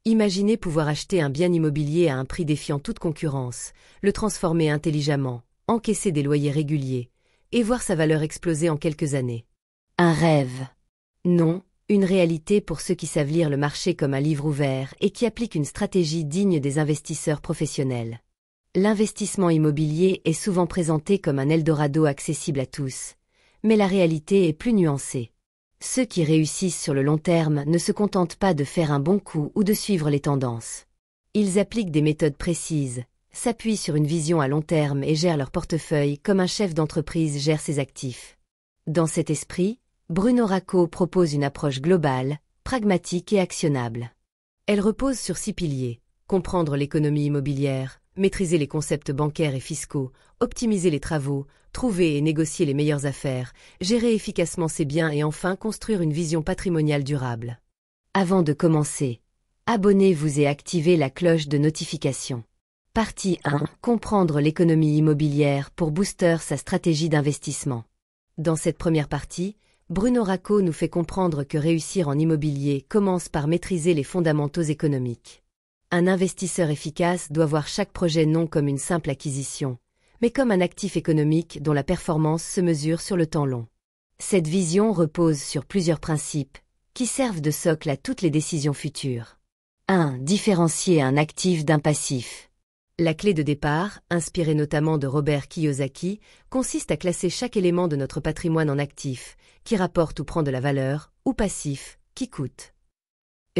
Imaginez pouvoir acheter un bien immobilier à un prix défiant toute concurrence, le transformer intelligemment, encaisser des loyers réguliers, et voir sa valeur exploser en quelques années. Un rêve. Non, une réalité pour ceux qui savent lire le marché comme un livre ouvert et qui appliquent une stratégie digne des investisseurs professionnels. L'investissement immobilier est souvent présenté comme un Eldorado accessible à tous, mais la réalité est plus nuancée. Ceux qui réussissent sur le long terme ne se contentent pas de faire un bon coup ou de suivre les tendances. Ils appliquent des méthodes précises, s'appuient sur une vision à long terme et gèrent leur portefeuille comme un chef d'entreprise gère ses actifs. Dans cet esprit, Bruno Racco propose une approche globale, pragmatique et actionnable. Elle repose sur 6 piliers: comprendre l'économie immobilière, maîtriser les concepts bancaires et fiscaux, optimiser les travaux, trouver et négocier les meilleures affaires, gérer efficacement ses biens et enfin construire une vision patrimoniale durable. Avant de commencer, abonnez-vous et activez la cloche de notification. Partie 1. Comprendre l'économie immobilière pour booster sa stratégie d'investissement. Dans cette première partie, Bruno Racco nous fait comprendre que réussir en immobilier commence par maîtriser les fondamentaux économiques. Un investisseur efficace doit voir chaque projet non comme une simple acquisition, mais comme un actif économique dont la performance se mesure sur le temps long. Cette vision repose sur plusieurs principes, qui servent de socle à toutes les décisions futures. 1. Différencier un actif d'un passif. La clé de départ, inspirée notamment de Robert Kiyosaki, consiste à classer chaque élément de notre patrimoine en actif, qui rapporte ou prend de la valeur, ou passif, qui coûte.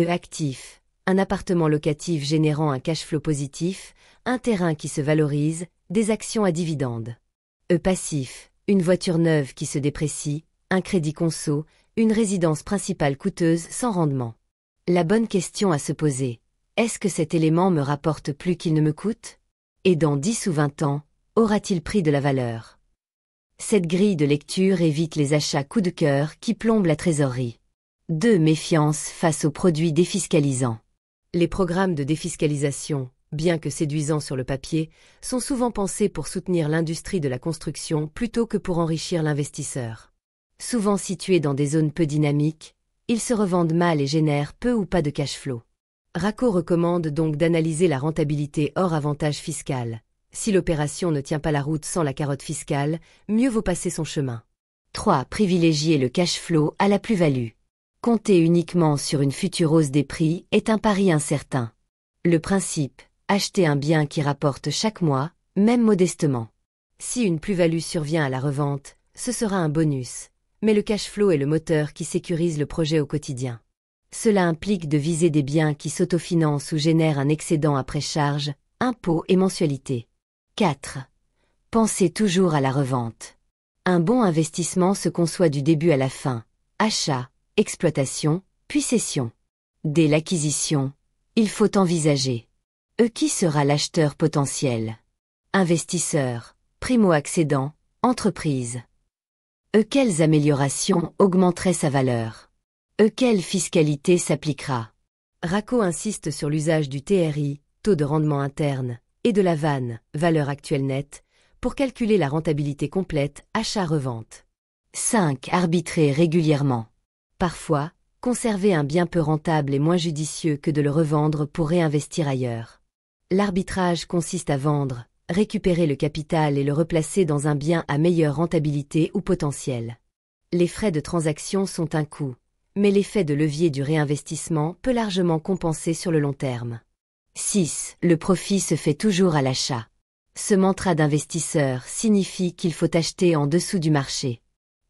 Actif. Un appartement locatif générant un cash flow positif, un terrain qui se valorise, des actions à dividendes. Passif. Une voiture neuve qui se déprécie, un crédit conso, une résidence principale coûteuse sans rendement. La bonne question à se poser: est-ce que cet élément me rapporte plus qu'il ne me coûte? Et dans 10 ou 20 ans, aura-t-il pris de la valeur? Cette grille de lecture évite les achats coup de cœur qui plombent la trésorerie. 2. Méfiance face aux produits défiscalisants. Les programmes de défiscalisation, bien que séduisants sur le papier, sont souvent pensés pour soutenir l'industrie de la construction plutôt que pour enrichir l'investisseur. Souvent situés dans des zones peu dynamiques, ils se revendent mal et génèrent peu ou pas de cash flow. Racco recommande donc d'analyser la rentabilité hors avantage fiscal. Si l'opération ne tient pas la route sans la carotte fiscale, mieux vaut passer son chemin. 3. Privilégier le cash flow à la plus-value. Compter uniquement sur une future hausse des prix est un pari incertain. Le principe: acheter un bien qui rapporte chaque mois, même modestement. Si une plus-value survient à la revente, ce sera un bonus, mais le cash flow est le moteur qui sécurise le projet au quotidien. Cela implique de viser des biens qui s'autofinancent ou génèrent un excédent après charges, impôts et mensualités. 4. Pensez toujours à la revente. Un bon investissement se conçoit du début à la fin: achat, exploitation, puis cession. Dès l'acquisition, il faut envisager: qui sera l'acheteur potentiel? Investisseur, primo-accédant, entreprise. Quelles améliorations augmenteraient sa valeur? Quelle fiscalité s'appliquera? Racco insiste sur l'usage du TRI, taux de rendement interne, et de la VAN, valeur actuelle nette, pour calculer la rentabilité complète, achat-revente. 5. Arbitrer régulièrement. Parfois, conserver un bien peu rentable est moins judicieux que de le revendre pour réinvestir ailleurs. L'arbitrage consiste à vendre, récupérer le capital et le replacer dans un bien à meilleure rentabilité ou potentiel. Les frais de transaction sont un coût, mais l'effet de levier du réinvestissement peut largement compenser sur le long terme. 6. Le profit se fait toujours à l'achat. Ce mantra d'investisseur signifie qu'il faut acheter en dessous du marché.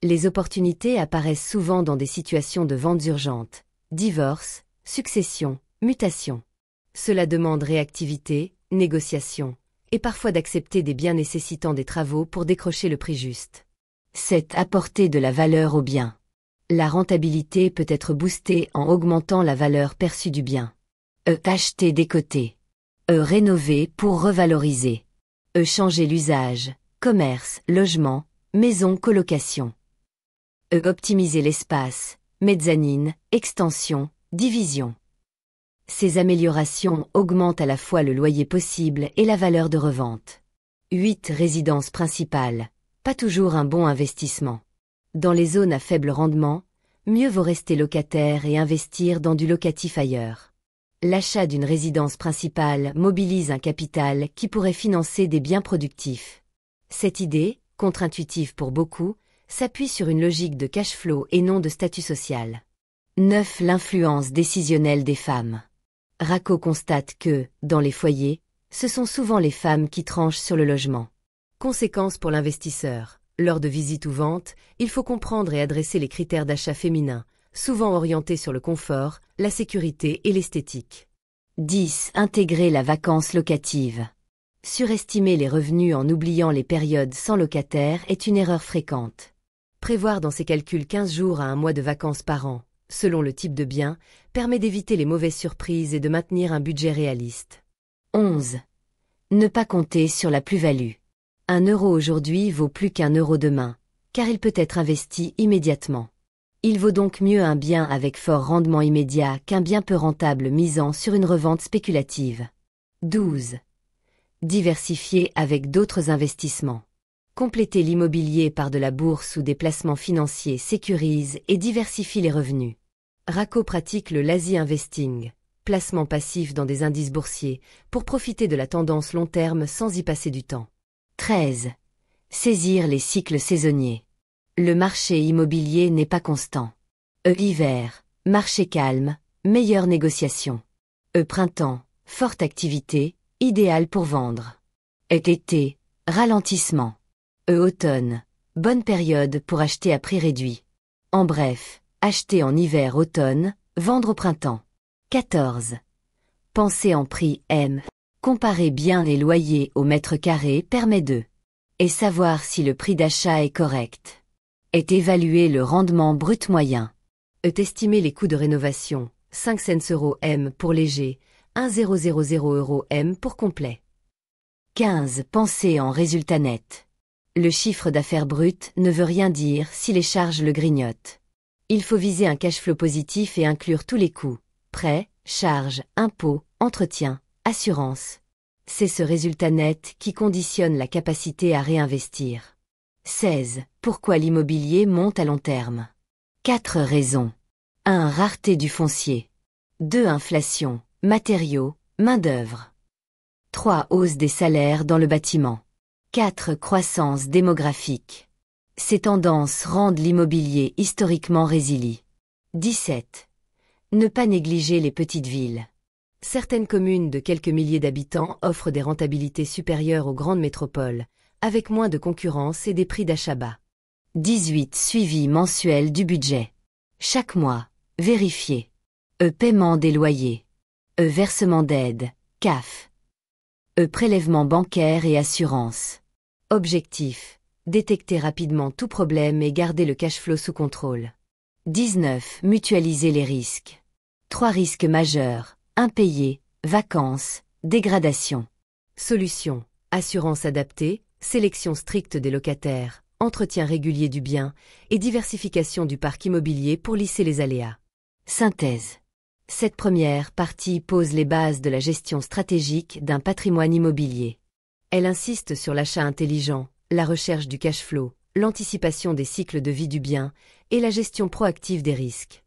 Les opportunités apparaissent souvent dans des situations de ventes urgentes: divorce, succession, mutation. Cela demande réactivité, négociation, et parfois d'accepter des biens nécessitant des travaux pour décrocher le prix juste. 7. Apporter de la valeur au bien. La rentabilité peut être boostée en augmentant la valeur perçue du bien. Acheter décoté. Rénover pour revaloriser. Changer l'usage, commerce, logement, maison, colocation. Optimiser l'espace, mezzanine, extension, division. Ces améliorations augmentent à la fois le loyer possible et la valeur de revente. 8. Résidence principale. Pas toujours un bon investissement. Dans les zones à faible rendement, mieux vaut rester locataire et investir dans du locatif ailleurs. L'achat d'une résidence principale mobilise un capital qui pourrait financer des biens productifs. Cette idée, contre-intuitive pour beaucoup, s'appuie sur une logique de cash flow et non de statut social. 9. L'influence décisionnelle des femmes. Racco constate que, dans les foyers, ce sont souvent les femmes qui tranchent sur le logement. Conséquence pour l'investisseur. Lors de visites ou ventes, il faut comprendre et adresser les critères d'achat féminins, souvent orientés sur le confort, la sécurité et l'esthétique. 10. Intégrer la vacance locative. Surestimer les revenus en oubliant les périodes sans locataire est une erreur fréquente. Prévoir dans ses calculs 15 jours à un mois de vacances par an, selon le type de bien, permet d'éviter les mauvaises surprises et de maintenir un budget réaliste. 11. Ne pas compter sur la plus-value. 1 euro aujourd'hui vaut plus qu'1 euro demain, car il peut être investi immédiatement. Il vaut donc mieux un bien avec fort rendement immédiat qu'un bien peu rentable misant sur une revente spéculative. 12. Diversifier avec d'autres investissements. Compléter l'immobilier par de la bourse ou des placements financiers sécurise et diversifie les revenus. Racco pratique le lazy investing, placement passif dans des indices boursiers, pour profiter de la tendance long terme sans y passer du temps. 13. Saisir les cycles saisonniers. Le marché immobilier n'est pas constant. Hiver, marché calme, meilleure négociation. Printemps, forte activité, idéal pour vendre. Été, ralentissement. Automne, bonne période pour acheter à prix réduit. En bref, acheter en hiver-automne, vendre au printemps. 14. Penser en prix M. Comparer bien les loyers au mètre carré permet de et savoir si le prix d'achat est correct. Est évaluer le rendement brut moyen. Estimer les coûts de rénovation, 5 cents euros M pour léger, 1000 euros M pour complet. 15. Penser en résultat net. Le chiffre d'affaires brut ne veut rien dire si les charges le grignotent. Il faut viser un cash flow positif et inclure tous les coûts, prêts, charges, impôts, entretien, assurance. C'est ce résultat net qui conditionne la capacité à réinvestir. 16. Pourquoi l'immobilier monte à long terme. 4 raisons. 1. Rareté du foncier. 2. Inflation, matériaux, main-d'œuvre. 3. Hausse des salaires dans le bâtiment. 4. Croissance démographique. Ces tendances rendent l'immobilier historiquement résilient. 17. Ne pas négliger les petites villes. Certaines communes de quelques milliers d'habitants offrent des rentabilités supérieures aux grandes métropoles, avec moins de concurrence et des prix d'achat bas. 18. Suivi mensuel du budget. Chaque mois, vérifier. Paiement des loyers. Versement d'aide, CAF. Prélèvement bancaire et assurance. Objectif. Détecter rapidement tout problème et garder le cash flow sous contrôle. 19. Mutualiser les risques. 3 risques majeurs. Impayés, vacances, dégradation. Solution. Assurance adaptée, sélection stricte des locataires, entretien régulier du bien et diversification du parc immobilier pour lisser les aléas. Synthèse. Cette première partie pose les bases de la gestion stratégique d'un patrimoine immobilier. Elle insiste sur l'achat intelligent, la recherche du cash flow, l'anticipation des cycles de vie du bien et la gestion proactive des risques.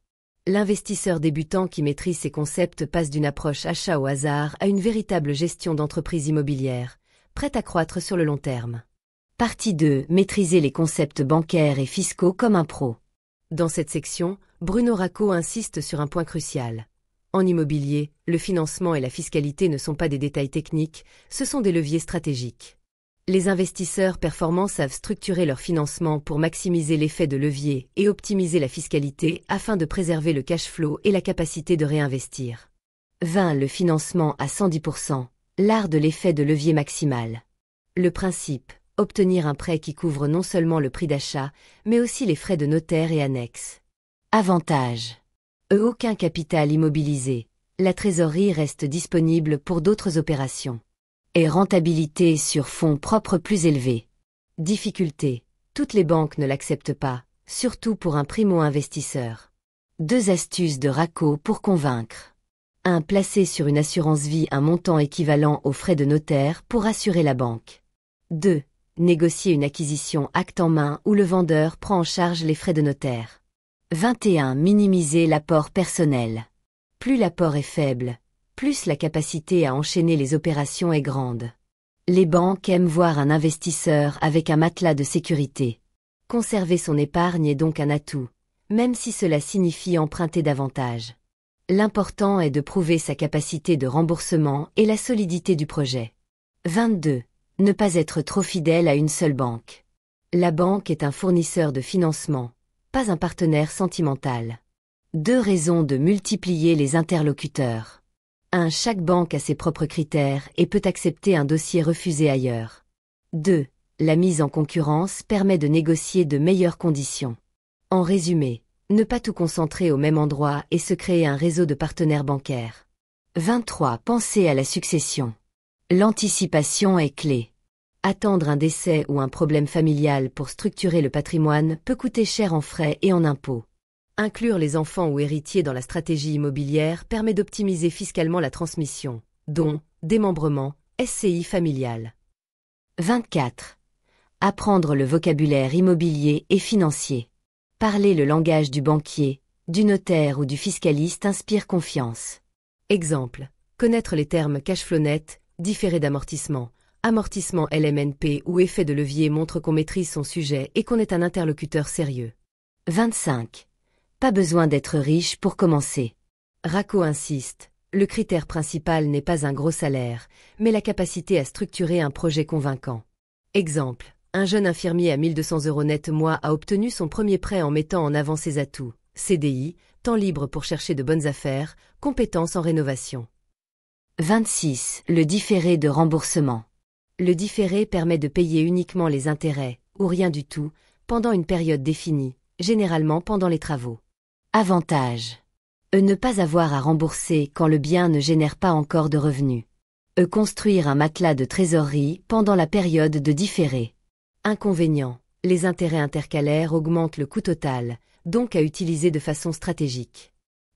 L'investisseur débutant qui maîtrise ces concepts passe d'une approche achat au hasard à une véritable gestion d'entreprise immobilière, prête à croître sur le long terme. Partie 2. Maîtriser les concepts bancaires et fiscaux comme un pro. Dans cette section, Bruno Racco insiste sur un point crucial. En immobilier, le financement et la fiscalité ne sont pas des détails techniques, ce sont des leviers stratégiques. Les investisseurs performants savent structurer leur financement pour maximiser l'effet de levier et optimiser la fiscalité afin de préserver le cash flow et la capacité de réinvestir. 20. Le financement à 110%, l'art de l'effet de levier maximal. Le principe, obtenir un prêt qui couvre non seulement le prix d'achat, mais aussi les frais de notaire et annexes. Avantage. Aucun capital immobilisé, la trésorerie reste disponible pour d'autres opérations. Et rentabilité sur fonds propres plus élevée. Difficulté. Toutes les banques ne l'acceptent pas, surtout pour un primo-investisseur. 2 astuces de Racco pour convaincre. 1. Placer sur une assurance vie un montant équivalent aux frais de notaire pour assurer la banque. 2. Négocier une acquisition acte en main où le vendeur prend en charge les frais de notaire. 21. Minimiser l'apport personnel. Plus l'apport est faible, plus la capacité à enchaîner les opérations est grande. Les banques aiment voir un investisseur avec un matelas de sécurité. Conserver son épargne est donc un atout, même si cela signifie emprunter davantage. L'important est de prouver sa capacité de remboursement et la solidité du projet. 22. Ne pas être trop fidèle à une seule banque. La banque est un fournisseur de financement, pas un partenaire sentimental. 2 raisons de multiplier les interlocuteurs. 1. Chaque banque a ses propres critères et peut accepter un dossier refusé ailleurs. 2. La mise en concurrence permet de négocier de meilleures conditions. En résumé, ne pas tout concentrer au même endroit et se créer un réseau de partenaires bancaires. 23. Penser à la succession. L'anticipation est clé. Attendre un décès ou un problème familial pour structurer le patrimoine peut coûter cher en frais et en impôts. Inclure les enfants ou héritiers dans la stratégie immobilière permet d'optimiser fiscalement la transmission, dont démembrement, SCI familiale. 24. Apprendre le vocabulaire immobilier et financier. Parler le langage du banquier, du notaire ou du fiscaliste inspire confiance. Exemple. Connaître les termes cash flow net, différé d'amortissement, amortissement LMNP ou effet de levier montre qu'on maîtrise son sujet et qu'on est un interlocuteur sérieux. 25. Pas besoin d'être riche pour commencer. Racco insiste, le critère principal n'est pas un gros salaire, mais la capacité à structurer un projet convaincant. Exemple. Un jeune infirmier à 1 200 € net mois a obtenu son premier prêt en mettant en avant ses atouts, CDI, temps libre pour chercher de bonnes affaires, compétences en rénovation. 26. Le différé de remboursement. Le différé permet de payer uniquement les intérêts, ou rien du tout, pendant une période définie, généralement pendant les travaux. Avantage. Ne pas avoir à rembourser quand le bien ne génère pas encore de revenus. Construire un matelas de trésorerie pendant la période de différé. Inconvénient. Les intérêts intercalaires augmentent le coût total, donc à utiliser de façon stratégique.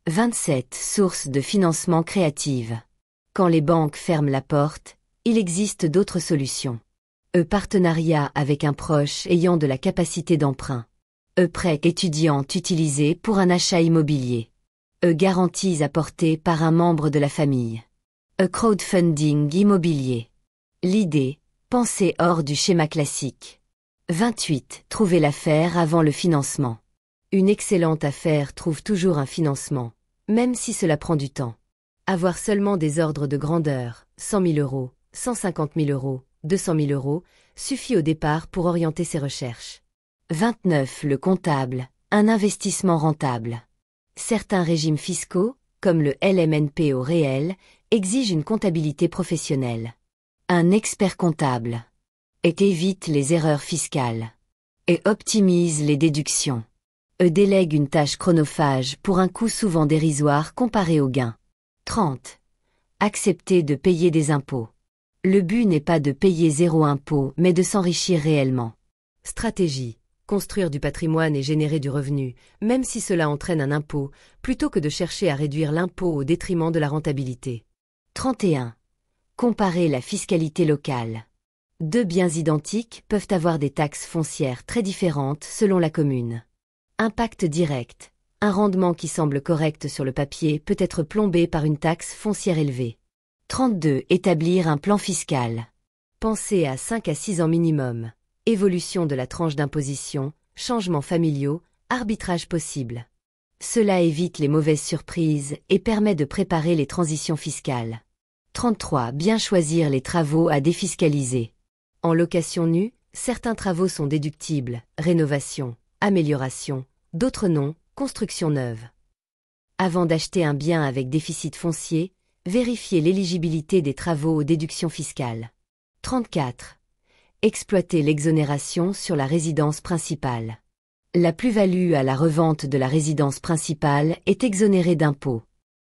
27. Sources de financement créatives. Quand les banques ferment la porte, il existe d'autres solutions. Partenariat avec un proche ayant de la capacité d'emprunt. Prêt étudiant utilisé pour un achat immobilier. Garanties apportées par un membre de la famille. Crowdfunding immobilier. L'idée, penser hors du schéma classique. 28. Trouver l'affaire avant le financement. Une excellente affaire trouve toujours un financement, même si cela prend du temps. Avoir seulement des ordres de grandeur, 100 000 €, 150 000 €, 200 000 €, suffit au départ pour orienter ses recherches. 29. Le comptable, un investissement rentable. Certains régimes fiscaux, comme le LMNP au réel, exigent une comptabilité professionnelle. Un expert comptable évite les erreurs fiscales et optimise les déductions. Délègue une tâche chronophage pour un coût souvent dérisoire comparé au gain. 30. Accepter de payer des impôts. Le but n'est pas de payer 0 impôt mais de s'enrichir réellement. Stratégie. Construire du patrimoine et générer du revenu, même si cela entraîne un impôt, plutôt que de chercher à réduire l'impôt au détriment de la rentabilité. 31. Comparer la fiscalité locale. 2 biens identiques peuvent avoir des taxes foncières très différentes selon la commune. Impact direct. Un rendement qui semble correct sur le papier peut être plombé par une taxe foncière élevée. 32. Établir un plan fiscal. Pensez à 5 à 6 ans minimum. Évolution de la tranche d'imposition, changements familiaux, arbitrage possible. Cela évite les mauvaises surprises et permet de préparer les transitions fiscales. 33. Bien choisir les travaux à défiscaliser. En location nue, certains travaux sont déductibles, rénovation, amélioration, d'autres non, construction neuve. Avant d'acheter un bien avec déficit foncier, vérifiez l'éligibilité des travaux aux déductions fiscales. 34. Exploiter l'exonération sur la résidence principale. La plus-value à la revente de la résidence principale est exonérée d'impôts.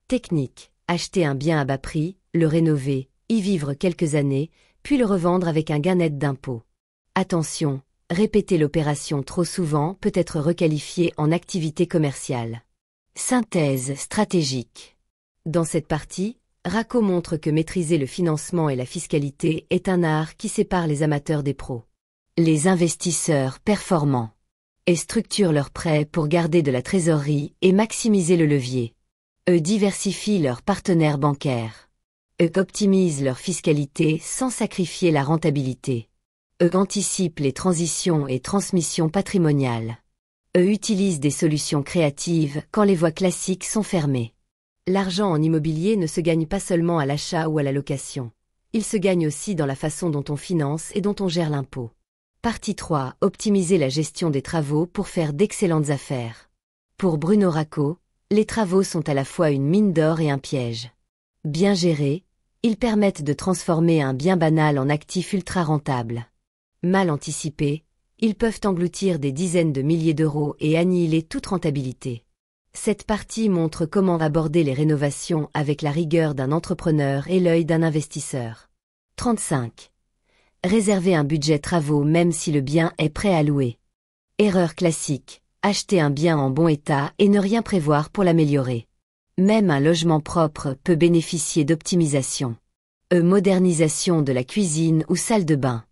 Technique. Acheter un bien à bas prix, le rénover, y vivre quelques années, puis le revendre avec un gain net d'impôts. Attention, répéter l'opération trop souvent peut être requalifié en activité commerciale. Synthèse stratégique. Dans cette partie, Racco montre que maîtriser le financement et la fiscalité est un art qui sépare les amateurs des pros. Les investisseurs performants structurent leurs prêts pour garder de la trésorerie et maximiser le levier. Diversifient leurs partenaires bancaires. Optimisent leur fiscalité sans sacrifier la rentabilité. Anticipent les transitions et transmissions patrimoniales. Utilisent des solutions créatives quand les voies classiques sont fermées. L'argent en immobilier ne se gagne pas seulement à l'achat ou à la location. Il se gagne aussi dans la façon dont on finance et dont on gère l'impôt. Partie 3. Optimiser la gestion des travaux pour faire d'excellentes affaires. Pour Bruno Racco, les travaux sont à la fois une mine d'or et un piège. Bien gérés, ils permettent de transformer un bien banal en actif ultra rentable. Mal anticipés, ils peuvent engloutir des dizaines de milliers d'euros et annihiler toute rentabilité. Cette partie montre comment aborder les rénovations avec la rigueur d'un entrepreneur et l'œil d'un investisseur. 35. Réserver un budget travaux même si le bien est prêt à louer. Erreur classique, acheter un bien en bon état et ne rien prévoir pour l'améliorer. Même un logement propre peut bénéficier d'optimisation. Modernisation de la cuisine ou salle de bain.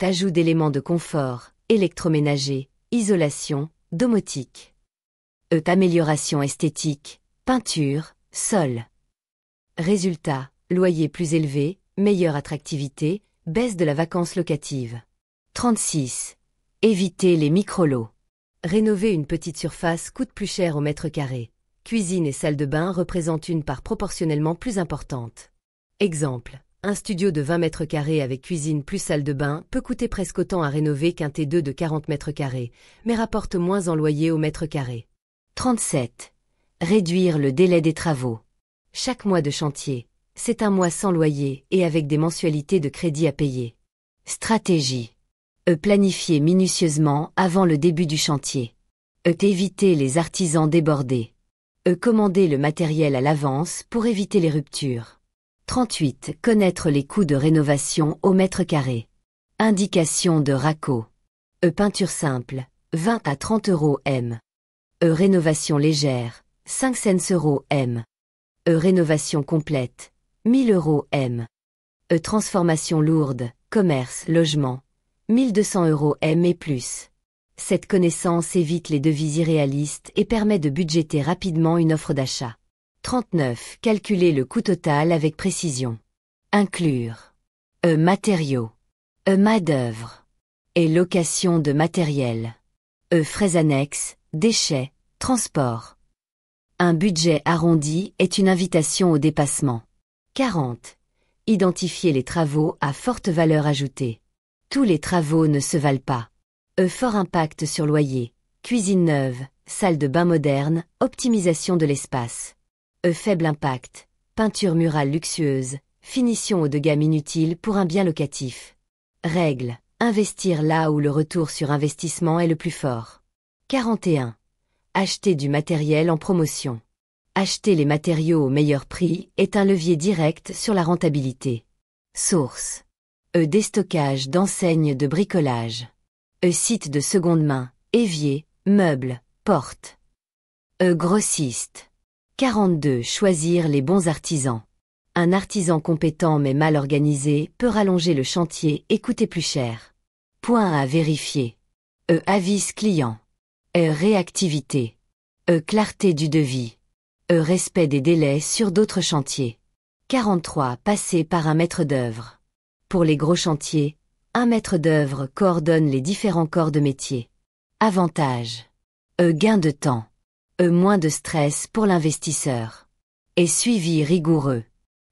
Ajout d'éléments de confort, électroménager, isolation, domotique. Amélioration esthétique, peinture, sol. Résultat, loyer plus élevé, meilleure attractivité, baisse de la vacance locative. 36. Éviter les micro-lots. Rénover une petite surface coûte plus cher au mètre carré. Cuisine et salle de bain représentent une part proportionnellement plus importante. Exemple. Un studio de 20 mètres carrés avec cuisine plus salle de bain peut coûter presque autant à rénover qu'un T2 de 40 mètres carrés, mais rapporte moins en loyer au mètre carré. 37. Réduire le délai des travaux. Chaque mois de chantier, c'est un mois sans loyer et avec des mensualités de crédit à payer. Stratégie. Planifier minutieusement avant le début du chantier. Éviter les artisans débordés. Commander le matériel à l'avance pour éviter les ruptures. 38. Connaître les coûts de rénovation au mètre carré. Indication de Racco. Peinture simple, 20 à 30 euros m. Rénovation légère, 5 cents euros m. Rénovation complète, 1000 euros m. Transformation lourde, commerce, logement, 1200 euros m et plus. Cette connaissance évite les devis irréalistes et permet de budgéter rapidement une offre d'achat. 39. Calculer le coût total avec précision. Inclure. Matériaux. Main-d'œuvre. Et location de matériel. Frais annexes, déchets, transport. Un budget arrondi est une invitation au dépassement. 40. Identifier les travaux à forte valeur ajoutée. Tous les travaux ne se valent pas. Fort impact sur loyer. Cuisine neuve, salle de bain moderne, optimisation de l'espace. Faible impact, peinture murale luxueuse, finition haut de gamme inutile pour un bien locatif. Règle, investir là où le retour sur investissement est le plus fort. 41. Acheter du matériel en promotion. Acheter les matériaux au meilleur prix est un levier direct sur la rentabilité. Source. Déstockage d'enseignes de bricolage. Site de seconde main, évier, meubles, portes. Grossiste. 42. Choisir les bons artisans. Un artisan compétent mais mal organisé peut rallonger le chantier et coûter plus cher. Point à vérifier. Avis client. Réactivité. Clarté du devis. Respect des délais sur d'autres chantiers. 43. Passer par un maître d'œuvre. Pour les gros chantiers, un maître d'œuvre coordonne les différents corps de métier. Avantage. Gain de temps. Moins de stress pour l'investisseur. Et suivi rigoureux.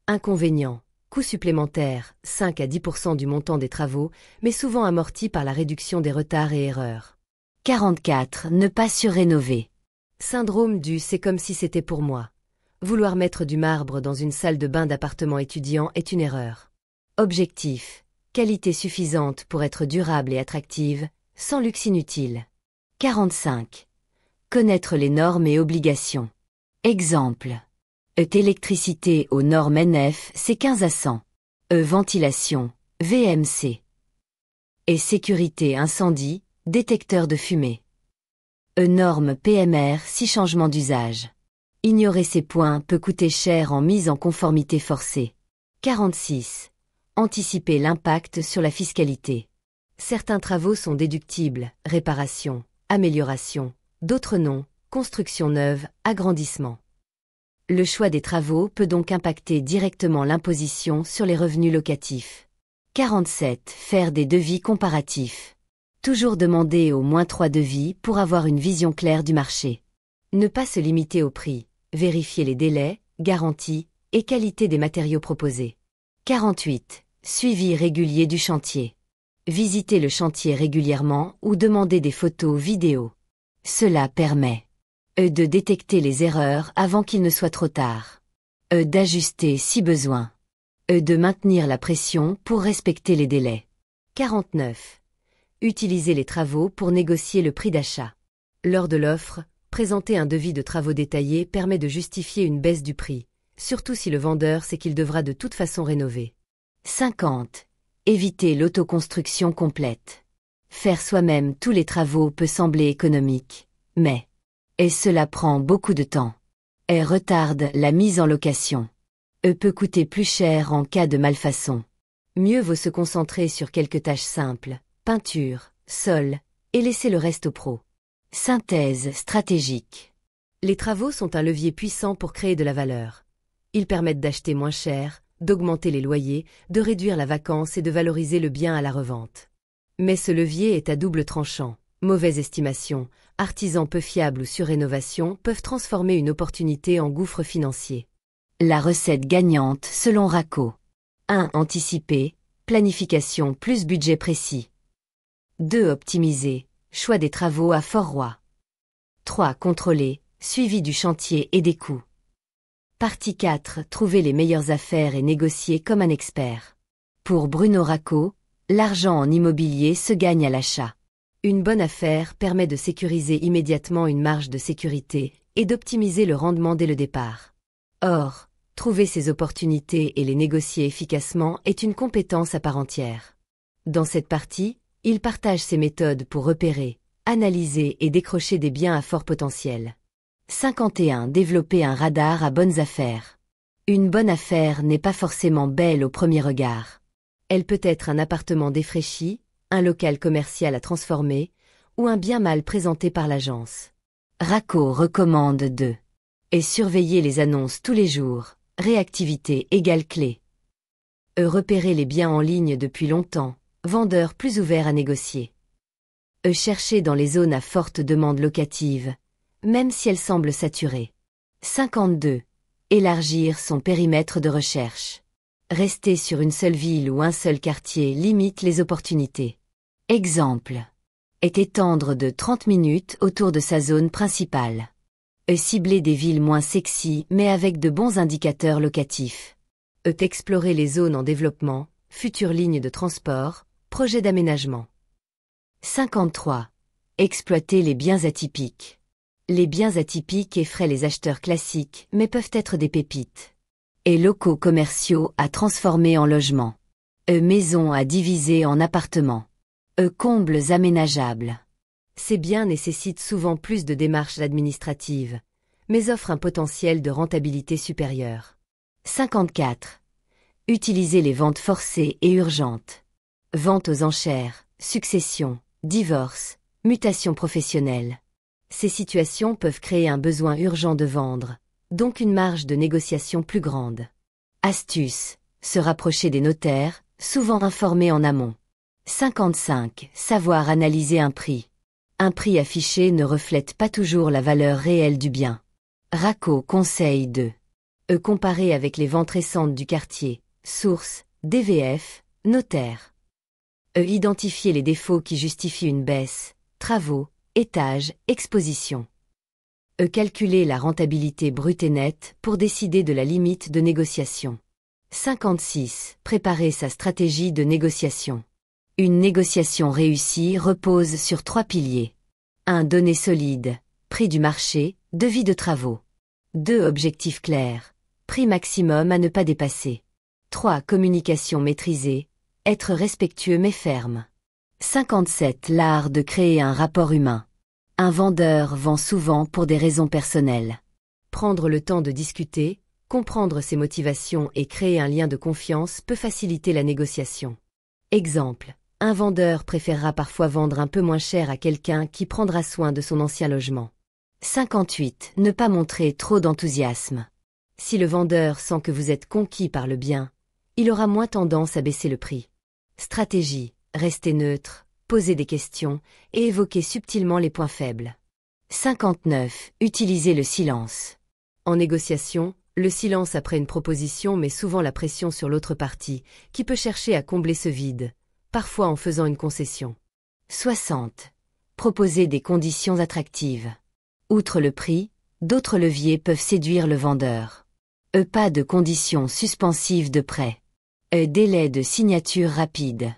Inconvénient. Coût supplémentaire, 5 à 10% du montant des travaux, mais souvent amorti par la réduction des retards et erreurs. 44. Ne pas surrénover. Syndrome du « c'est comme si c'était pour moi ». Vouloir mettre du marbre dans une salle de bain d'appartement étudiant est une erreur. Objectif. Qualité suffisante pour être durable et attractive, sans luxe inutile. 45. Connaître les normes et obligations. Exemple. Électricité aux normes NF, c'est 15 à 100. Ventilation, VMC. Et sécurité incendie, détecteur de fumée. Norme PMR, 6 changements d'usage. Ignorer ces points peut coûter cher en mise en conformité forcée. 46. Anticiper l'impact sur la fiscalité. Certains travaux sont déductibles, réparation, amélioration. D'autres non, construction neuve, agrandissement. Le choix des travaux peut donc impacter directement l'imposition sur les revenus locatifs. 47. Faire des devis comparatifs. Toujours demander au moins 3 devis pour avoir une vision claire du marché. Ne pas se limiter au prix. Vérifier les délais, garanties et qualité des matériaux proposés. 48. Suivi régulier du chantier. Visiter le chantier régulièrement ou demander des photos, vidéos. Cela permet de détecter les erreurs avant qu'il ne soit trop tard. D'ajuster si besoin. De maintenir la pression pour respecter les délais. 49. Utiliser les travaux pour négocier le prix d'achat. Lors de l'offre, présenter un devis de travaux détaillé permet de justifier une baisse du prix, surtout si le vendeur sait qu'il devra de toute façon rénover. 50. Éviter l'autoconstruction complète. Faire soi-même tous les travaux peut sembler économique, mais cela prend beaucoup de temps. Retarde la mise en location. Peut coûter plus cher en cas de malfaçon. Mieux vaut se concentrer sur quelques tâches simples, peinture, sol, et laisser le reste aux pros. Synthèse stratégique. Les travaux sont un levier puissant pour créer de la valeur. Ils permettent d'acheter moins cher, d'augmenter les loyers, de réduire la vacance et de valoriser le bien à la revente. Mais ce levier est à double tranchant. Mauvaise estimation, artisans peu fiables ou surrénovation peuvent transformer une opportunité en gouffre financier. La recette gagnante selon Racco. 1. Anticiper, planification plus budget précis. 2. Optimiser, choix des travaux à fort roi. 3. Contrôler, suivi du chantier et des coûts. Partie 4. Trouver les meilleures affaires et négocier comme un expert. Pour Bruno Racco, l'argent en immobilier se gagne à l'achat. Une bonne affaire permet de sécuriser immédiatement une marge de sécurité et d'optimiser le rendement dès le départ. Or, trouver ces opportunités et les négocier efficacement est une compétence à part entière. Dans cette partie, il partage ses méthodes pour repérer, analyser et décrocher des biens à fort potentiel. 51. Développer un radar à bonnes affaires. Une bonne affaire n'est pas forcément belle au premier regard. Elle peut être un appartement défraîchi, un local commercial à transformer, ou un bien mal présenté par l'agence. Racco recommande de surveiller les annonces tous les jours, réactivité égale clé. Repérer les biens en ligne depuis longtemps, vendeurs plus ouverts à négocier. Chercher dans les zones à forte demande locative, même si elles semblent saturées. 52. Élargir son périmètre de recherche. Rester sur une seule ville ou un seul quartier limite les opportunités. Exemple. Étendre de 30 minutes autour de sa zone principale. Cibler des villes moins sexy mais avec de bons indicateurs locatifs. Explorer les zones en développement, futures lignes de transport, projets d'aménagement. 53. Exploiter les biens atypiques. Les biens atypiques effraient les acheteurs classiques mais peuvent être des pépites. Locaux commerciaux à transformer en logements. Maisons à diviser en appartements. Combles aménageables. Ces biens nécessitent souvent plus de démarches administratives, mais offrent un potentiel de rentabilité supérieure. 54. Utiliser les ventes forcées et urgentes. Ventes aux enchères, succession, divorce, mutation professionnelle. Ces situations peuvent créer un besoin urgent de vendre, donc une marge de négociation plus grande. Astuce. Se rapprocher des notaires, souvent informés en amont. 55. Savoir analyser un prix. Un prix affiché ne reflète pas toujours la valeur réelle du bien. Racco conseille de comparer avec les ventes récentes du quartier, source, DVF, notaire. Identifier les défauts qui justifient une baisse, travaux, étages, exposition. Calculer la rentabilité brute et nette pour décider de la limite de négociation. 56. Préparer sa stratégie de négociation. Une négociation réussie repose sur 3 piliers. 1. Données solides, prix du marché, devis de travaux. 2. Objectifs clairs, prix maximum à ne pas dépasser. 3. Communication maîtrisée, être respectueux mais ferme. 57. L'art de créer un rapport humain. Un vendeur vend souvent pour des raisons personnelles. Prendre le temps de discuter, comprendre ses motivations et créer un lien de confiance peut faciliter la négociation. Exemple. Un vendeur préférera parfois vendre un peu moins cher à quelqu'un qui prendra soin de son ancien logement. 58. Ne pas montrer trop d'enthousiasme. Si le vendeur sent que vous êtes conquis par le bien, il aura moins tendance à baisser le prix. Stratégie, restez neutre, posez des questions et évoquez subtilement les points faibles. 59. Utilisez le silence. En négociation, le silence après une proposition met souvent la pression sur l'autre partie, qui peut chercher à combler ce vide, parfois en faisant une concession. 60. Proposez des conditions attractives. Outre le prix, d'autres leviers peuvent séduire le vendeur. Pas de conditions suspensives de prêt. Délai de signature rapide.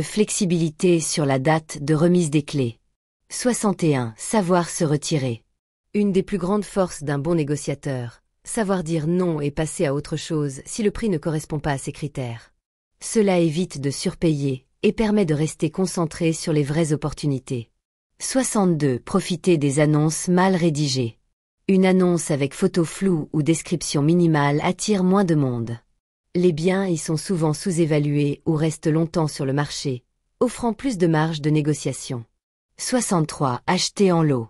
Flexibilité sur la date de remise des clés. 61. Savoir se retirer. Une des plus grandes forces d'un bon négociateur, savoir dire non et passer à autre chose si le prix ne correspond pas à ses critères. Cela évite de surpayer et permet de rester concentré sur les vraies opportunités. 62. Profitez des annonces mal rédigées. Une annonce avec photo floue ou description minimale attire moins de monde. Les biens y sont souvent sous-évalués ou restent longtemps sur le marché, offrant plus de marge de négociation. 63. Acheter en lot.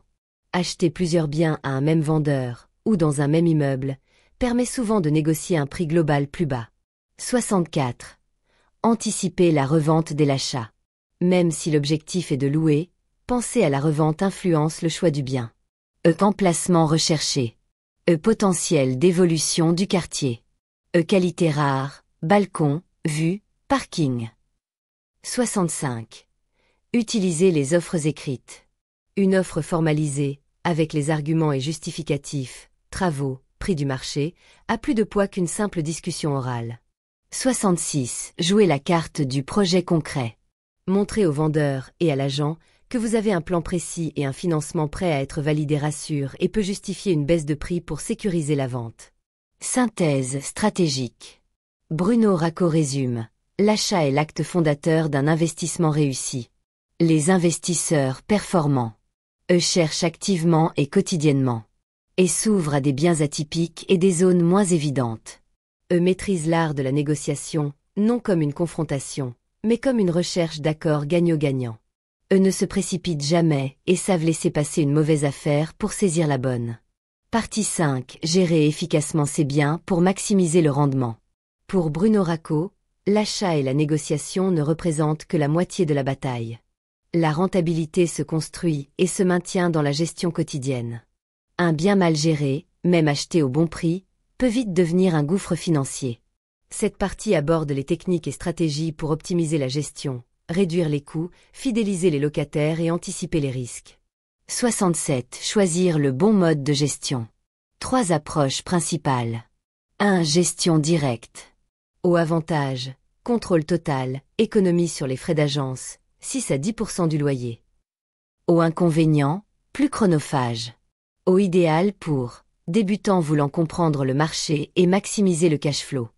Acheter plusieurs biens à un même vendeur, ou dans un même immeuble, permet souvent de négocier un prix global plus bas. 64. Anticiper la revente dès l'achat. Même si l'objectif est de louer, penser à la revente influence le choix du bien. Emplacement recherché. Potentiel d'évolution du quartier. Qualité rare, balcon, vue, parking. 65. Utilisez les offres écrites. Une offre formalisée, avec les arguments et justificatifs, travaux, prix du marché, a plus de poids qu'une simple discussion orale. 66. Jouez la carte du projet concret. Montrez au vendeur et à l'agent que vous avez un plan précis et un financement prêt à être validé rassure et peut justifier une baisse de prix pour sécuriser la vente. Synthèse stratégique. Bruno Racco résume. L'achat est l'acte fondateur d'un investissement réussi. Les investisseurs performants. Cherchent activement et quotidiennement. Et s'ouvrent à des biens atypiques et des zones moins évidentes. Maîtrisent l'art de la négociation, non comme une confrontation, mais comme une recherche d'accords gagnant-gagnant. Ne se précipitent jamais et savent laisser passer une mauvaise affaire pour saisir la bonne. Partie 5. Gérer efficacement ses biens pour maximiser le rendement. Pour Bruno Racco, l'achat et la négociation ne représentent que la moitié de la bataille. La rentabilité se construit et se maintient dans la gestion quotidienne. Un bien mal géré, même acheté au bon prix, peut vite devenir un gouffre financier. Cette partie aborde les techniques et stratégies pour optimiser la gestion, réduire les coûts, fidéliser les locataires et anticiper les risques. 67. Choisir le bon mode de gestion. 3 approches principales. 1. Gestion directe. Au avantage, contrôle total, économie sur les frais d'agence, 6 à 10% du loyer. Au inconvénient, plus chronophage. Au idéal pour débutants voulant comprendre le marché et maximiser le cash flow.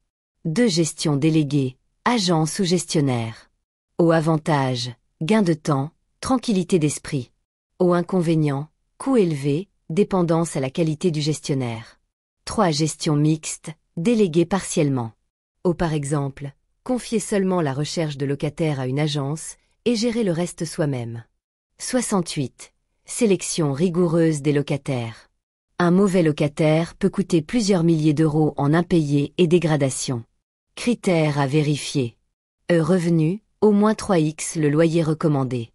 2. Gestion déléguée, agence ou gestionnaire. Au avantage, gain de temps, tranquillité d'esprit. Au inconvénient, coût élevé, dépendance à la qualité du gestionnaire. 3. Gestion mixte, déléguée partiellement. Au par exemple, confier seulement la recherche de locataires à une agence et gérer le reste soi-même. 68. Sélection rigoureuse des locataires. Un mauvais locataire peut coûter plusieurs milliers d'euros en impayés et dégradation. Critères à vérifier. Revenu, au moins 3x le loyer recommandé.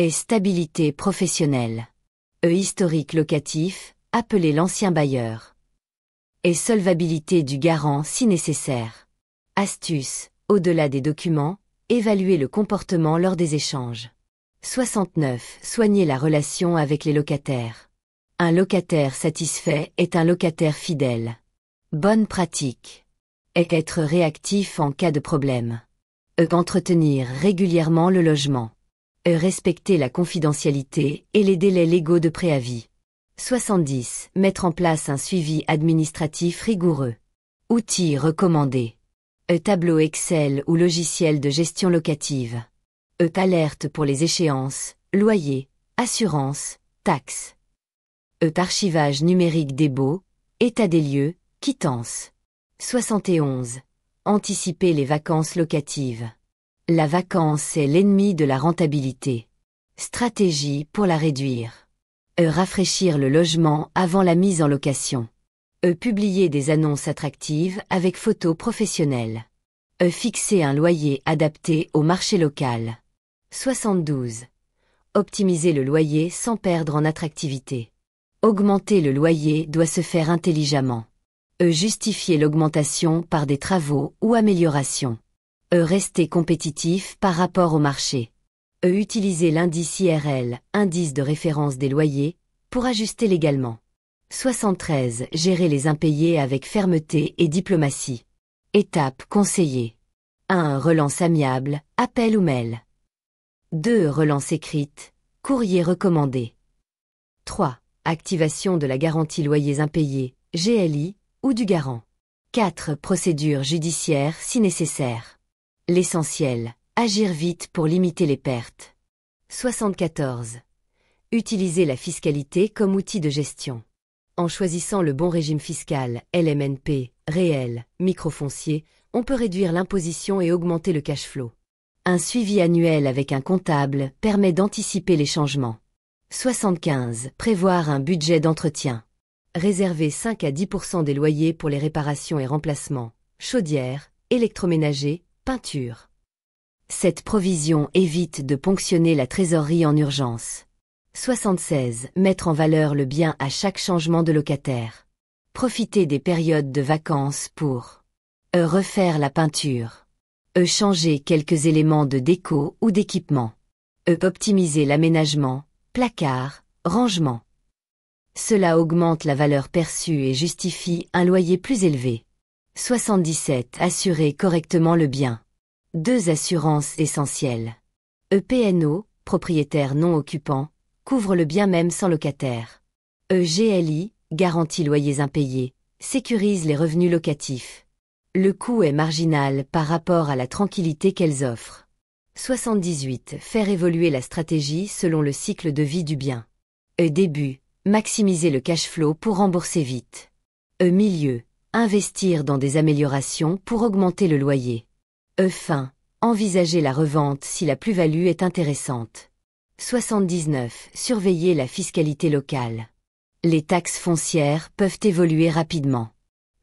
Stabilité professionnelle. Historique locatif, appelez l'ancien bailleur. Solvabilité du garant si nécessaire. Astuce, au-delà des documents, évaluez le comportement lors des échanges. 69. Soignez la relation avec les locataires. Un locataire satisfait est un locataire fidèle. Bonne pratique. Être réactif en cas de problème. Entretenir régulièrement le logement. Respecter la confidentialité et les délais légaux de préavis. 70. Mettre en place un suivi administratif rigoureux. Outils recommandés. Tableau Excel ou logiciel de gestion locative. Alerte pour les échéances, loyers, assurances, taxes. Archivage numérique des baux, état des lieux, quittance. 71. Anticiper les vacances locatives. La vacance est l'ennemi de la rentabilité. Stratégie pour la réduire. Rafraîchir le logement avant la mise en location. Publier des annonces attractives avec photos professionnelles. Fixer un loyer adapté au marché local. 72. Optimiser le loyer sans perdre en attractivité. Augmenter le loyer doit se faire intelligemment. Justifier l'augmentation par des travaux ou améliorations. Rester compétitif par rapport au marché. Utiliser l'indice IRL, indice de référence des loyers, pour ajuster légalement. 73. Gérer les impayés avec fermeté et diplomatie. Étape conseillée. 1. Relance amiable, appel ou mail. 2. Relance écrite, courrier recommandé. 3. Activation de la garantie loyers impayés, GLI, ou du garant. 4. Procédure judiciaire si nécessaire. L'essentiel, agir vite pour limiter les pertes. 74. Utiliser la fiscalité comme outil de gestion. En choisissant le bon régime fiscal, LMNP, réel, microfoncier, on peut réduire l'imposition et augmenter le cash flow. Un suivi annuel avec un comptable permet d'anticiper les changements. 75. Prévoir un budget d'entretien. Réserver 5 à 10% des loyers pour les réparations et remplacements, chaudière, électroménager, peinture. Cette provision évite de ponctionner la trésorerie en urgence. 76. Mettre en valeur le bien à chaque changement de locataire. Profiter des périodes de vacances pour refaire la peinture. Changer quelques éléments de déco ou d'équipement. Optimiser l'aménagement, placard, rangement. Cela augmente la valeur perçue et justifie un loyer plus élevé. 77. Assurer correctement le bien. 2 assurances essentielles. PNO, propriétaire non occupant, couvre le bien même sans locataire. GLI, garantie loyers impayés, sécurise les revenus locatifs. Le coût est marginal par rapport à la tranquillité qu'elles offrent. 78. Faire évoluer la stratégie selon le cycle de vie du bien. Début, maximiser le cash flow pour rembourser vite. Milieu, investir dans des améliorations pour augmenter le loyer. Fin, envisager la revente si la plus-value est intéressante. 79. Surveiller la fiscalité locale. Les taxes foncières peuvent évoluer rapidement.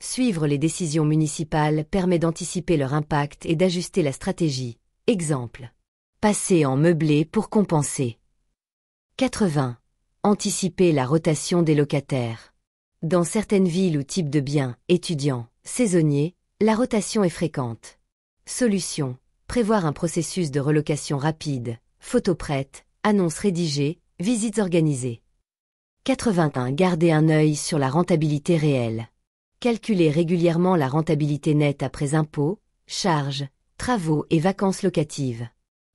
Suivre les décisions municipales permet d'anticiper leur impact et d'ajuster la stratégie. Exemple. Passer en meublé pour compenser. 80. Anticiper la rotation des locataires. Dans certaines villes ou types de biens, étudiants, saisonniers, la rotation est fréquente. Solution. Prévoir un processus de relocation rapide, photos prêtes, annonces rédigées, visites organisées. 81. Garder un œil sur la rentabilité réelle. Calculer régulièrement la rentabilité nette après impôts, charges, travaux et vacances locatives.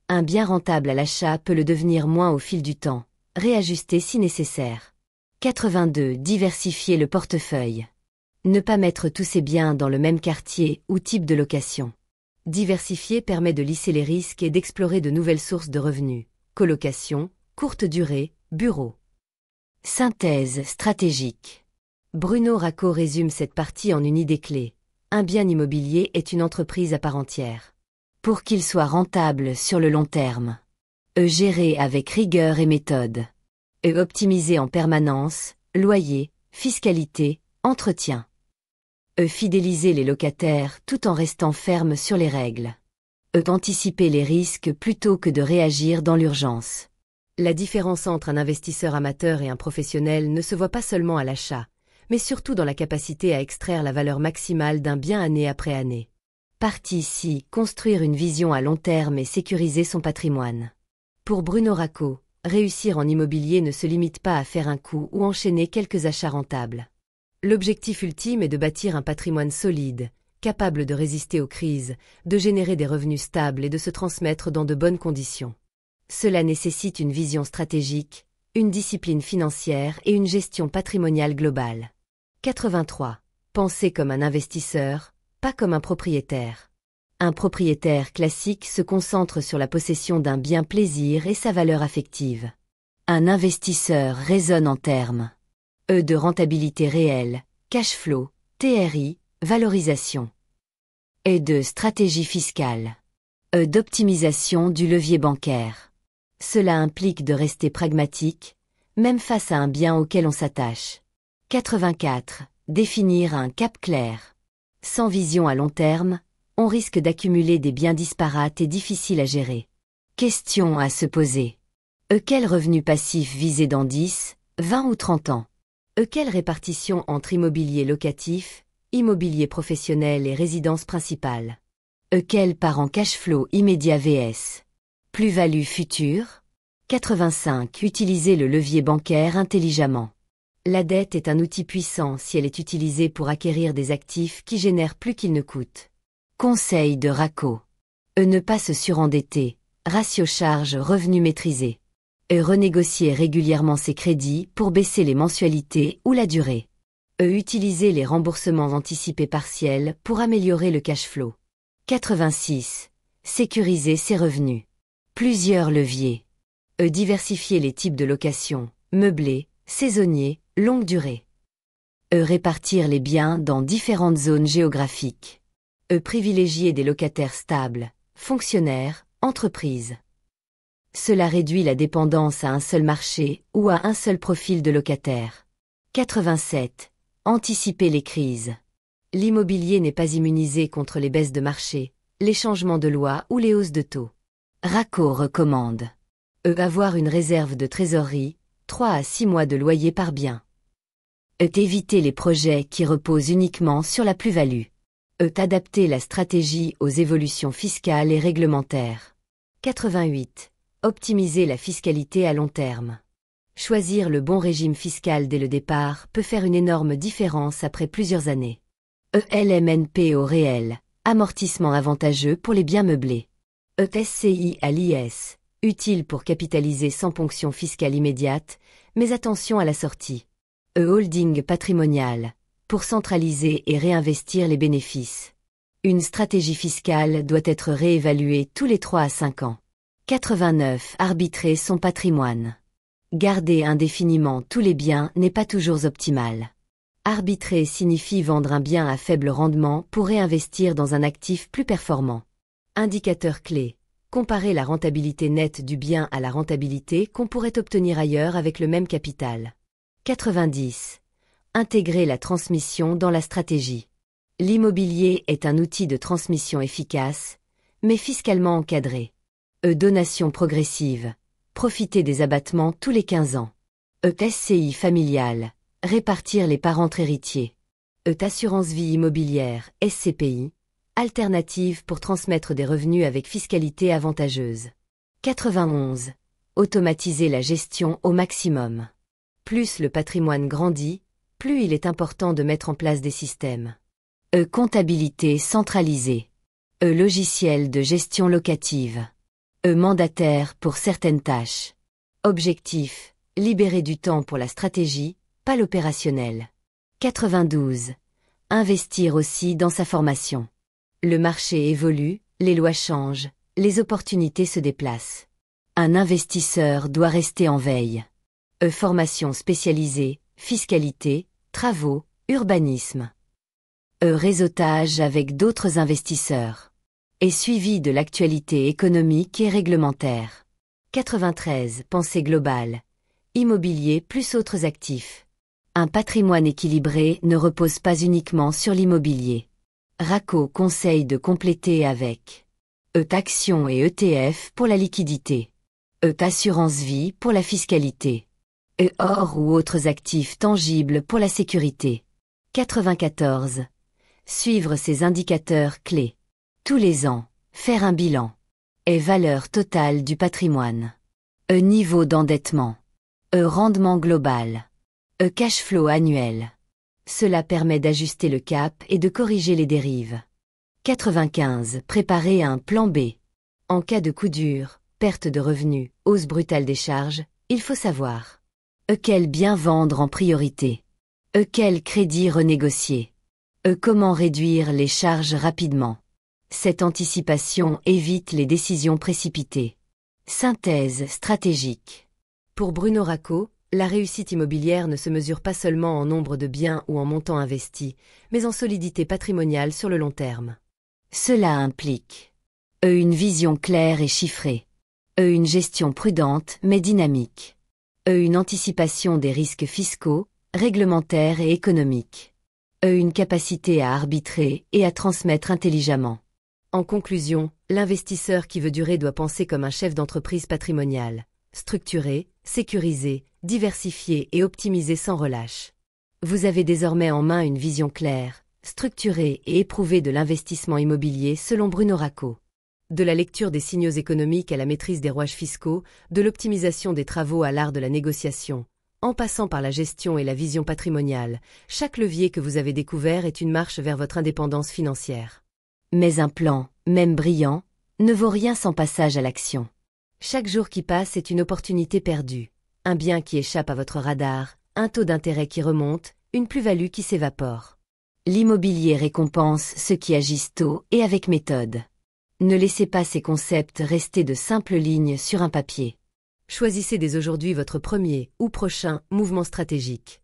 Un bien rentable à l'achat peut le devenir moins au fil du temps, réajuster si nécessaire. 82. Diversifier le portefeuille. Ne pas mettre tous ses biens dans le même quartier ou type de location. Diversifier permet de lisser les risques et d'explorer de nouvelles sources de revenus. Colocation, courte durée, bureau. Synthèse stratégique. Bruno Racco résume cette partie en une idée clé. Un bien immobilier est une entreprise à part entière. Pour qu'il soit rentable sur le long terme. Gérer avec rigueur et méthode. Optimiser en permanence, loyer, fiscalité, entretien. Fidéliser les locataires tout en restant ferme sur les règles. Anticiper les risques plutôt que de réagir dans l'urgence. La différence entre un investisseur amateur et un professionnel ne se voit pas seulement à l'achat, mais surtout dans la capacité à extraire la valeur maximale d'un bien année après année. Partie ici, construire une vision à long terme et sécuriser son patrimoine. Pour Bruno Racco, réussir en immobilier ne se limite pas à faire un coup ou enchaîner quelques achats rentables. L'objectif ultime est de bâtir un patrimoine solide, capable de résister aux crises, de générer des revenus stables et de se transmettre dans de bonnes conditions. Cela nécessite une vision stratégique, une discipline financière et une gestion patrimoniale globale. 83. Penser comme un investisseur, pas comme un propriétaire. Un propriétaire classique se concentre sur la possession d'un bien plaisir et sa valeur affective. Un investisseur raisonne en termes de rentabilité réelle, cash flow, TRI, valorisation. Et de stratégie fiscale. D'optimisation du levier bancaire. Cela implique de rester pragmatique, même face à un bien auquel on s'attache. 84. Définir un cap clair. Sans vision à long terme, on risque d'accumuler des biens disparates et difficiles à gérer. Question à se poser. Quel revenu passif viser dans 10, 20 ou 30 ans? Quelle répartition entre immobilier locatif, immobilier professionnel et résidence principale? Quel part en cash flow immédiat vs plus-value future? 85. Utiliser le levier bancaire intelligemment. La dette est un outil puissant si elle est utilisée pour acquérir des actifs qui génèrent plus qu'ils ne coûtent. Conseil de Racco. Ne pas se surendetter, ratio charge-revenu maîtrisé. Renégocier régulièrement ses crédits pour baisser les mensualités ou la durée. Utiliser les remboursements anticipés partiels pour améliorer le cash flow. 86. Sécuriser ses revenus. Plusieurs leviers. Diversifier les types de location, meublé, saisonnier, longue durée. Répartir les biens dans différentes zones géographiques. Privilégier des locataires stables, fonctionnaires, entreprises. Cela réduit la dépendance à un seul marché ou à un seul profil de locataire. 87. Anticiper les crises. L'immobilier n'est pas immunisé contre les baisses de marché, les changements de loi ou les hausses de taux. Racco recommande. Avoir une réserve de trésorerie, 3 à 6 mois de loyer par bien. Éviter les projets qui reposent uniquement sur la plus-value. Adapter la stratégie aux évolutions fiscales et réglementaires. 88. Optimiser la fiscalité à long terme. Choisir le bon régime fiscal dès le départ peut faire une énorme différence après plusieurs années. LMNP au réel, amortissement avantageux pour les biens meublés. SCI à l'IS, utile pour capitaliser sans ponction fiscale immédiate, mais attention à la sortie. Holding patrimonial, pour centraliser et réinvestir les bénéfices. Une stratégie fiscale doit être réévaluée tous les 3 à 5 ans. 89. Arbitrer son patrimoine. Garder indéfiniment tous les biens n'est pas toujours optimal. Arbitrer signifie vendre un bien à faible rendement pour réinvestir dans un actif plus performant. Indicateur clé. Comparer la rentabilité nette du bien à la rentabilité qu'on pourrait obtenir ailleurs avec le même capital. 90. Intégrer la transmission dans la stratégie. L'immobilier est un outil de transmission efficace, mais fiscalement encadré. Donation progressive. Profiter des abattements tous les 15 ans. SCI familiale. Répartir les parents héritiers. Assurance vie immobilière, SCPI. Alternative pour transmettre des revenus avec fiscalité avantageuse. 91. Automatiser la gestion au maximum. Plus le patrimoine grandit, plus il est important de mettre en place des systèmes. Comptabilité centralisée. Logiciel de gestion locative. Mandataire pour certaines tâches. Objectif, libérer du temps pour la stratégie, pas l'opérationnel. 92. Investir aussi dans sa formation. Le marché évolue, les lois changent, les opportunités se déplacent. Un investisseur doit rester en veille. Formation spécialisée, fiscalité, travaux, urbanisme. Réseautage avec d'autres investisseurs. Et suivi de l'actualité économique et réglementaire. 93. Pensée globale. Immobilier plus autres actifs. Un patrimoine équilibré ne repose pas uniquement sur l'immobilier. Racco conseille de compléter avec actions et ETF pour la liquidité. Assurance vie pour la fiscalité. Or ou autres actifs tangibles pour la sécurité. 94. Suivre ces indicateurs clés. Tous les ans, faire un bilan. Valeur totale du patrimoine. Niveau d'endettement. Rendement global. Cash flow annuel. Cela permet d'ajuster le cap et de corriger les dérives. 95. Préparer un plan B. En cas de coup dur, perte de revenus, hausse brutale des charges, il faut savoir. Quel bien vendre en priorité. Quel crédit renégocier. Comment réduire les charges rapidement. Cette anticipation évite les décisions précipitées. Synthèse stratégique. Pour Bruno Racco, la réussite immobilière ne se mesure pas seulement en nombre de biens ou en montant investi, mais en solidité patrimoniale sur le long terme. Cela implique une vision claire et chiffrée, une gestion prudente mais dynamique, une anticipation des risques fiscaux, réglementaires et économiques, Une capacité à arbitrer et à transmettre intelligemment. En conclusion, l'investisseur qui veut durer doit penser comme un chef d'entreprise patrimonial, structuré, sécurisé, diversifié et optimisé sans relâche. Vous avez désormais en main une vision claire, structurée et éprouvée de l'investissement immobilier selon Bruno Racco. De la lecture des signaux économiques à la maîtrise des rouages fiscaux, de l'optimisation des travaux à l'art de la négociation, en passant par la gestion et la vision patrimoniale, chaque levier que vous avez découvert est une marche vers votre indépendance financière. Mais un plan, même brillant, ne vaut rien sans passage à l'action. Chaque jour qui passe est une opportunité perdue, un bien qui échappe à votre radar, un taux d'intérêt qui remonte, une plus-value qui s'évapore. L'immobilier récompense ceux qui agissent tôt et avec méthode. Ne laissez pas ces concepts rester de simples lignes sur un papier. Choisissez dès aujourd'hui votre premier ou prochain mouvement stratégique.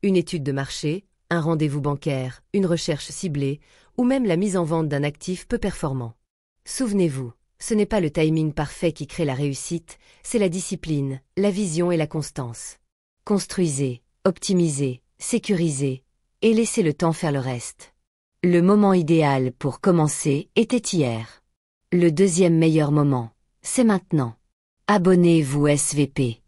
Une étude de marché, un rendez-vous bancaire, une recherche ciblée, ou même la mise en vente d'un actif peu performant. Souvenez-vous, ce n'est pas le timing parfait qui crée la réussite, c'est la discipline, la vision et la constance. Construisez, optimisez, sécurisez, et laissez le temps faire le reste. Le moment idéal pour commencer était hier. Le deuxième meilleur moment, c'est maintenant. Abonnez-vous SVP.